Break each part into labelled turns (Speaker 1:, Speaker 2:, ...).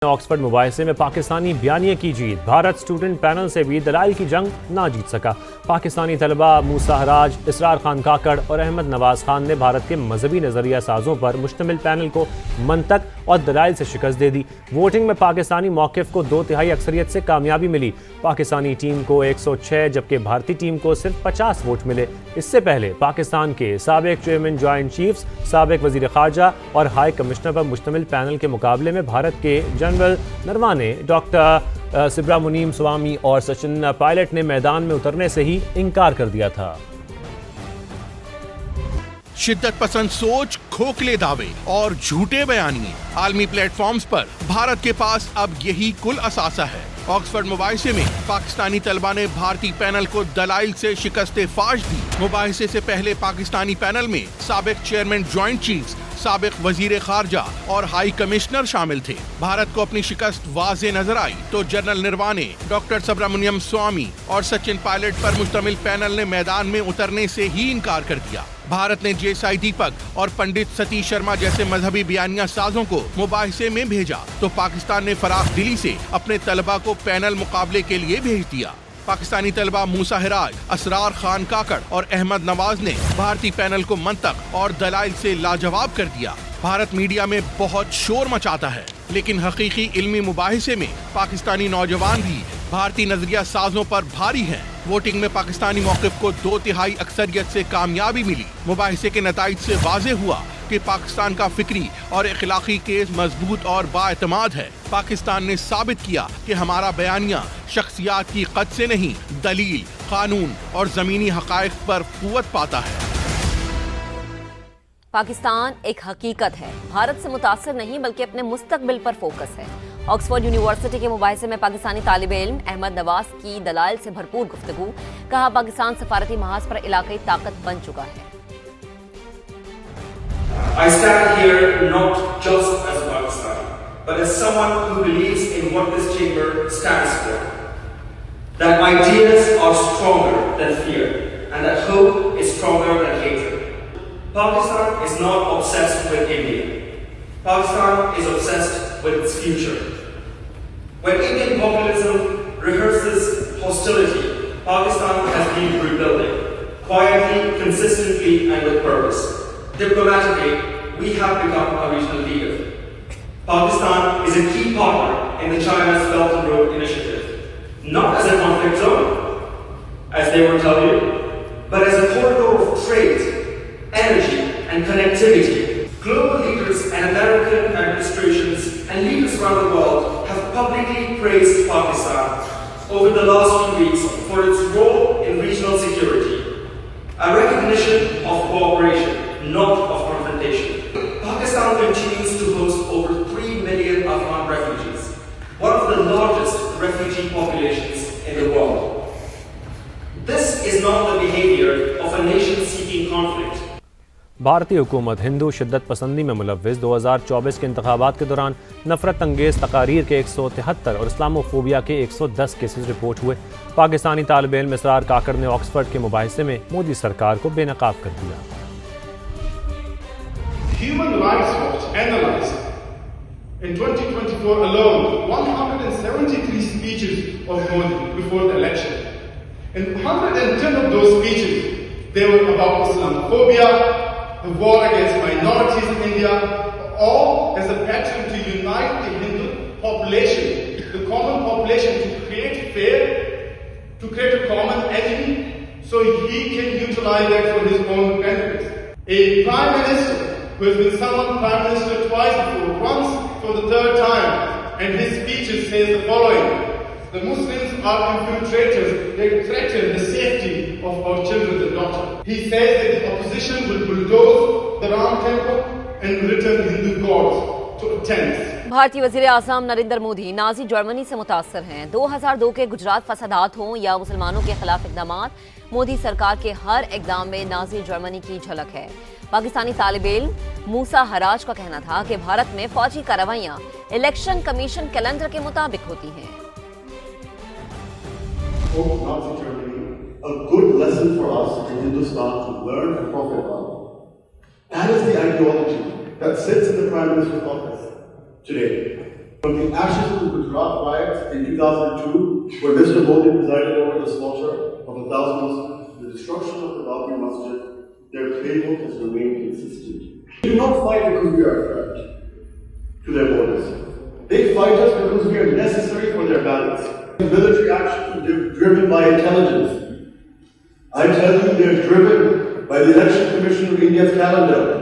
Speaker 1: Oxford مباحثے میں پاکستانی بیانیے کی جیت، بھارت اسٹوڈنٹ پینل سے بھی دلائل کی جنگ نہ جیت سکا۔ پاکستانی طلبہ موسیٰ حراج، اسرار خان کاکڑ اور احمد نواز خان نے بھارت کے مذہبی نظریہ سازوں پر مشتمل پینل کو منطق اور دلائل سے شکست دے دی۔ ووٹنگ میں پاکستانی موقف کو 2/3 اکثریت سے کامیابی ملی۔ پاکستانی ٹیم کو 106 جبکہ بھارتی ٹیم کو صرف 50 ووٹ ملے۔ اس سے پہلے پاکستان کے سابق چیئرمین جوائنٹ چیفز، سابق وزیر خارجہ اور ہائی کمشنر پر مشتمل پینل کے مقابلے میں بھارت کے جنرل نروانے، ڈاکٹر سبرامنیم سوامی اور سچن پائلٹ نے میدان میں اترنے سے ہی انکار کر دیا تھا۔
Speaker 2: شدت پسند سوچ، کھوکھلے دعوے اور جھوٹے بیانیے، عالمی پلیٹ فارمز پر بھارت کے پاس اب یہی کل اثاثہ ہے۔ آکسفورڈ مباحثے میں پاکستانی طلبہ نے بھارتی پینل کو دلائل سے شکست فاش دی۔ مباحثے سے پہلے پاکستانی پینل میں سابق چیئرمین جوائنٹ چیفز، سابق وزیر خارجہ اور ہائی کمشنر شامل تھے۔ بھارت کو اپنی شکست واضح نظر آئی تو جنرل نروانے، ڈاکٹر سبرامنیم سوامی اور سچن پائلٹ پر مشتمل پینل نے میدان میں اترنے سے ہی انکار کر دیا۔ بھارت نے جے سائی دیپک اور پنڈت ستیش شرما جیسے مذہبی بیانیہ سازوں کو مباحثے میں بھیجا تو پاکستان نے فراخ دلی سے اپنے طلبہ کو پینل مقابلے کے لیے بھیج دیا۔ پاکستانی طلبہ موسیٰ حراج، اسرار خان کاکڑ اور احمد نواز نے بھارتی پینل کو منطق اور دلائل سے لاجواب کر دیا۔ بھارت میڈیا میں بہت شور مچاتا ہے، لیکن حقیقی علمی مباحثے میں پاکستانی نوجوان بھی بھارتی نظریہ سازوں پر بھاری ہیں۔ ووٹنگ میں پاکستانی موقف کو 2/3 اکثریت سے کامیابی ملی۔ مباحثے کے نتائج سے واضح ہوا کہ پاکستان کا فکری اور اخلاقی کیس مضبوط اور بااعتماد ہے۔ پاکستان نے ثابت کیا کہ ہمارا بیانیہ شخصیات کی قد سے نہیں، دلیل، قانون اور زمینی حقائق پر قوت پاتا ہے۔
Speaker 3: پاکستان ایک حقیقت ہے، بھارت سے متاثر نہیں بلکہ اپنے مستقبل پر فوکس ہے۔ آکسفورڈ یونیورسٹی کے مباحثے میں پاکستانی طالب علم احمد نواز کی دلائل سے بھرپور گفتگو، کہا پاکستان سفارتی محاذ پر علاقائی طاقت بن چکا ہے۔
Speaker 4: I stand here not just as a Pakistani, but as someone who believes in what this chamber stands for. That ideas are stronger than fear, and that hope is stronger than hatred. Pakistan is not obsessed with India. Pakistan is obsessed with its future. When Indian populism rehearses hostility, Pakistan has been rebuilding, quietly, consistently, and with purpose. Diplomatically, we have become a regional leader. Pakistan is a key partner in the China's Belt and Road Initiative, not as a conflict zone, as they will tell you, but as a corridor of trade, energy, and connectivity. Global leaders and American administrations and leaders around the world have publicly praised Pakistan over the last few weeks for its role in regional security, a recognition of cooperation, not of confrontation. Pakistan continues to host over 3 million Afghan refugees, one of the largest refugee populations in the world. This is not the behavior of a nation seeking conflict.
Speaker 1: بھارتی حکومت ہندو شدت پسندی میں ملوث 2024 کے انتخابات کے دوران نفرت انگیز تقاریر کے 173 اور اسلامو فوبیا کے 110 کیسز رپورٹ ہوئے۔ پاکستانی طالب علم اسرار کاکڑ نے آکسفورڈ کے مباحثے میں مودی سرکار کو بے نقاب کر دیا۔
Speaker 5: Human Rights Watch analyzed in 2024 alone 173 speeches of Modi before the election. And 110 of those speeches, they were about Islamophobia, the war against minorities in India, all as a pattern to unite the Hindu population, the common population, to create fear, to create a common enemy, so he can utilize that for his own benefits. A prime minister who has been summoned prime minister twice before, once for the third time, and his speeches says the following: the Muslims are infiltrators, they threaten the safety of our children and daughters. He says that the opposition will bulldoze the Ram temple and return Hindu gods to attend.
Speaker 3: بھارتی وزیر اعظم Narendra Modi Nazi Germany سے متاثر ہیں۔ 2002 کے گجرات فسادات ہوں یا مسلمانوں کے خلاف اقدامات، مودی سرکار کے ہر اقدام میں نازی جرمنی کی جھلک ہے۔ پاکستانی طالب علم موسیٰ حراج کا کہنا تھا کہ بھارت میں فوجی کارروائیاں الیکشن کمیشن کیلنڈر کے مطابق ہوتی ہیں۔
Speaker 6: Nazi Germany, a good lesson for us in Hindustan to learn and profit from. That is the ideology that sits in the Prime Minister's office today. From the ashes of the Gujarat riots in 2002, where Mr. Modi presided over the slaughter of 1,000 Muslims, the destruction of the Babri Masjid, their playbook has remained consistent. They do not fight because we are a threat to their borders. They fight us because we are necessary for their balance. Military action is driven by intelligence. I tell you, they are driven by the Election Commission of India's calendar.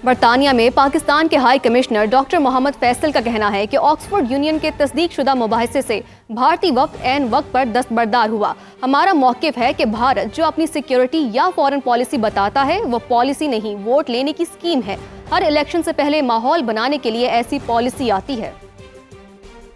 Speaker 7: برطانیہ میں پاکستان کے high commissioner doctor محمد فیصل کا کہنا ہے کہ Oxford union کے تصدیق شدہ مباحثے سے بھارتی وفد عین وقت پر دستبردار ہوا. ہمارا موقف ہے کہ بھارت جو اپنی سیکیورٹی یا فورن پالیسی بتاتا ہے وہ پالیسی نہیں، ووٹ لینے کی اسکیم ہے. ہر الیکشن سے پہلے ماحول بنانے کے لیے ایسی پالیسی آتی ہے.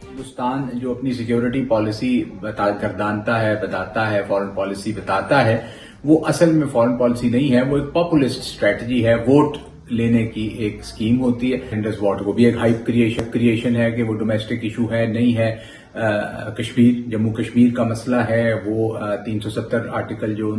Speaker 8: ہندوستان جو اپنی سیکیورٹی پالیسی گردانتا ہے، بتاتا ہے، فورن پالیسی بتاتا ہے، وہ اصل میں فورن پالیسی نہیں ہے، وہ ایک پاپولسٹ اسٹریٹجی ہے، ووٹ لینے کی ایک اسکیم ہوتی ہے. انڈس واٹر کو بھی ایک ہائپ کریشن ہے کہ وہ ڈومیسٹک ایشو ہے، نہیں ہے. کشمیر، جموں کشمیر کا مسئلہ ہے، وہ 370 آرٹیکل جو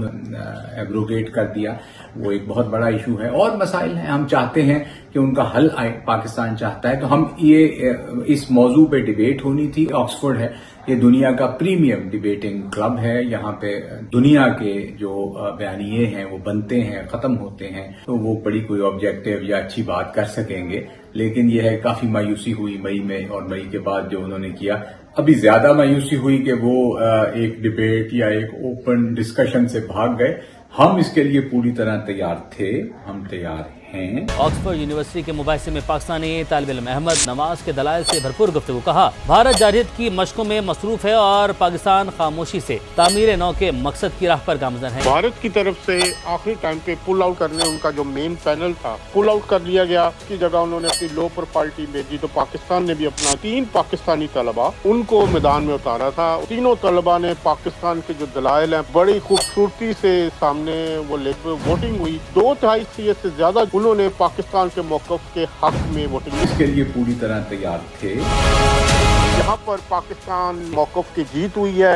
Speaker 8: ایبروگیٹ کر دیا، وہ ایک بہت بڑا ایشو ہے. اور مسائل ہیں، ہم چاہتے ہیں کہ ان کا حل آئے، پاکستان چاہتا ہے. تو ہم یہ اس موضوع پہ ڈیبیٹ ہونی تھی. آکسفورڈ ہے، یہ دنیا کا پریمیم ڈیبیٹنگ کلب ہے. یہاں پہ دنیا کے جو بیانیے ہیں وہ بنتے ہیں، ختم ہوتے ہیں. تو وہ بڑی کوئی آبجیکٹو یا اچھی بات کر سکیں گے. لیکن یہ ہے کافی مایوسی ہوئی مئی میں، اور مئی کے بعد جو انہوں نے کیا، ابھی زیادہ مایوسی ہوئی کہ وہ ایک ڈیبیٹ یا ایک اوپن ڈسکشن سے بھاگ گئے. ہم اس کے لیے پوری طرح تیار تھے، ہم تیار ہیں.
Speaker 9: آکسفورڈ یونیورسٹی کے مباحثے میں پاکستانی طالب علم احمد نواز کے دلائل سے بھرپور گفتگو. کہا بھارت جارحیت کی مشقوں میں مصروف ہے اور پاکستان خاموشی سے تعمیر نو کے مقصد کی راہ پر گامزن ہے.
Speaker 10: بھارت کی طرف سے آخری ٹائم پہ پل آؤٹ کرنے ان کا جو مین پینل تھا پل آؤٹ کر لیا گیا. اس کی جگہ انہوں نے اپنی لو پروفائل ٹیم بھیجی. تو پاکستان نے بھی اپنا 3 پاکستانی طلبا ان کو میدان میں اتارا تھا. تینوں طلبا نے پاکستان کے جو دلائل ہیں بڑی خوبصورتی سے سامنے وہ لے ووٹنگ ہوئی. 2.5 سے زیادہ انہوں نے پاکستان کے موقف کے حق میں ووٹنگ.
Speaker 8: اس کے لیے پوری طرح تیار تھے.
Speaker 10: یہاں پر پاکستان موقف کی جیت ہوئی ہے.